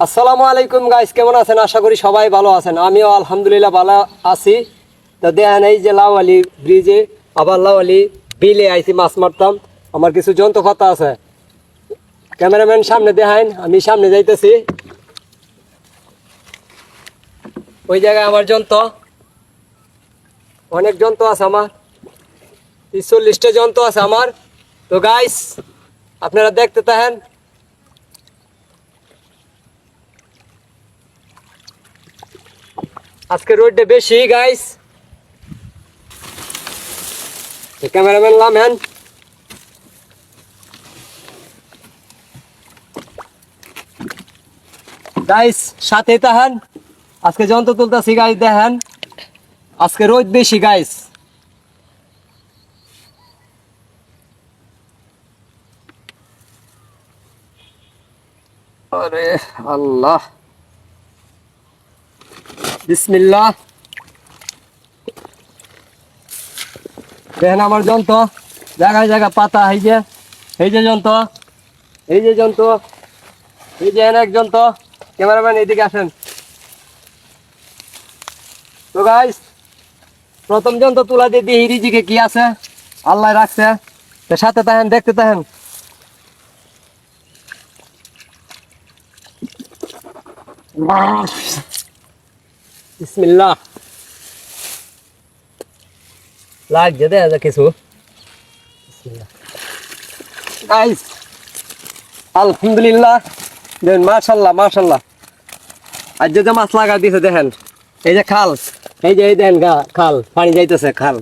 আসসালামু আলাইকুম গাইস, কেমন আছেন? আশা করি সবাই ভালো আছেন। আমিও আলহামদুলিল্লাহ ভালো আছি। তো দেখেন এই যে লাওয়ালি ব্রিজে আবার লাওয়ালি বিলে আইছি মাছ মারতাম। আমার কিছু যন্ত্রপাতি আছে, ক্যামেরাম্যান সামনে দেখাইন, আমি সামনে যাইতেছি। ওই জায়গায় আমার যন্ত্র, অনেক যন্ত্র আছে আমার, 40টা যন্ত্র আছে আমার। তো গাইস আপনারা দেখতে থাকেন। আজকে রোডটা বেশি গাইস, ক্যামেরাম্যান লামেন। গাইস সাথে তাহান, আজকে যন্ত্র তুলতেছি গাইস। দেখেন আজকে রোদ বেশি গাইস। আরে আল্লাহ, বিসমিল্লাহ। দেখেন আমার যন্ত্র, জায়গায় জায়গায় পাতা, এই যে যন্ত্র, এই যে যন্ত্র, এই যে এক যন্ত্র। ক্যামেরাম্যান এদিকে আসেন। তো গাইস প্রথম যন্ত্র তুলা দিয়ে দিই, রিজিকে কি আছে আল্লাহ রাখছে। তো সাথে থাকেন, দেখতে থাকেন। বিসমিল্লাহ। লাগছে দেখা যাক কিছু। গাইস আলহামদুলিল্লাহ, দেখেন মাশাল্লাহ মাশাল্লাহ, আজ যে মাছ লাগা দিছে দেখেন। এই যে খাল, এই যে এই দেখেন খাল, পানি যাইতেছে খাল।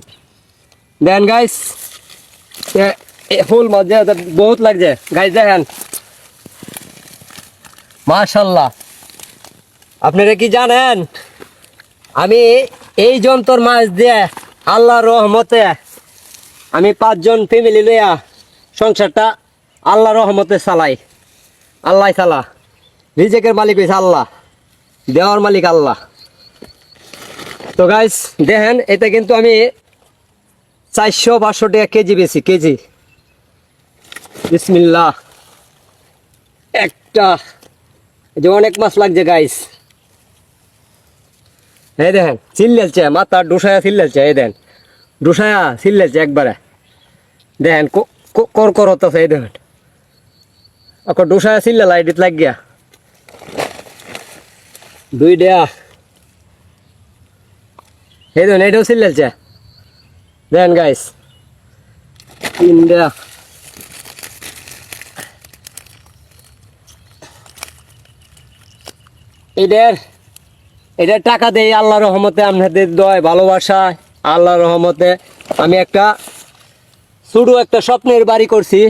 দেখেন গাইস ফুল মাছ বহুত লাগছে গাইস, দেখেন মাশাল্লাহ। আপনারা কি জানেন আমি এই যন্ত্র মাছ দিয়ে আল্লাহর রহমতে আমি 5 জন ফ্যামিলি লইয়া সংসারটা আল্লাহর রহমতে চালাই। আল্লাহ চালা, রিজেকের মালিক হয়েছে আল্লাহ, দেওয়ার মালিক আল্লাহ। তো গাইস দেখেন এটা কিন্তু আমি 400-500 টাকা কেজি বেশি কেজি। বিসমিল্লাহ। একটা এই যে অনেক মাছ লাগছে গাইস। এই দেখেন চিল্লাচ্ছে, মাথা ডুসায়া চিল্লাচ্ছে, এই দেখেন ডুসায়া চিল্লাচ্ছে একবারে। দেখেন কর হতেছে, এই দেখেন ওকে ডুসায়া চিল্লা লাইট লাগ গিয়া 2 টাকা। এই দেখেন এইটাও চিল্লাচ্ছে, দেখেন গাইস 3 টাকা। এটার টাকা দেই আল্লাহর রহমতে, আপনাদের দয় ভালোবাসা আল্লাহর রহমতে আমি একটা ছোট একটা স্বপ্নের বাড়ি করছি।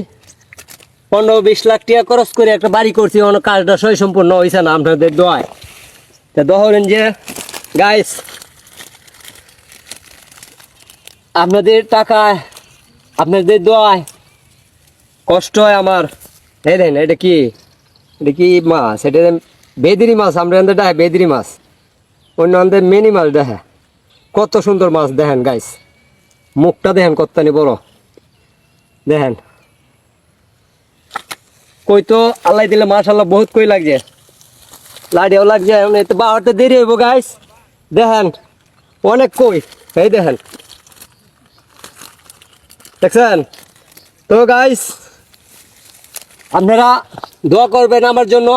15-20 লাখ টাকা খরচ করে একটা বাড়ি করছি, অনেক কাজটা সই সম্পূর্ণ হয়েছে না আপনাদের দোয়ায়। তা ধরেন যে গাইস আপনাদের টাকায় আপনাদের দোয়ায় কষ্ট হয় আমার। এই দেন এটা কি মাছ? এটা বেদিরি মাছ, আমরা দেখে বেদিরি মাছ, অন্য আমাদের মিনি মাছ দেখে। কত সুন্দর মাছ দেখেন গাইস, মুখটা দেখেন কতখানি বড়। দেখেন কই তো আল্লাহ দিলে মাশাআল্লাহ বহুত কই লাগছে, লাড়িও লাগছে। এতে বাহরতে দেরি হইব গাইস। দেখেন অনেক কই, এই দেখেন দেখছেন। তো গাইস আপনারা দোয়া করবেন আমার জন্য।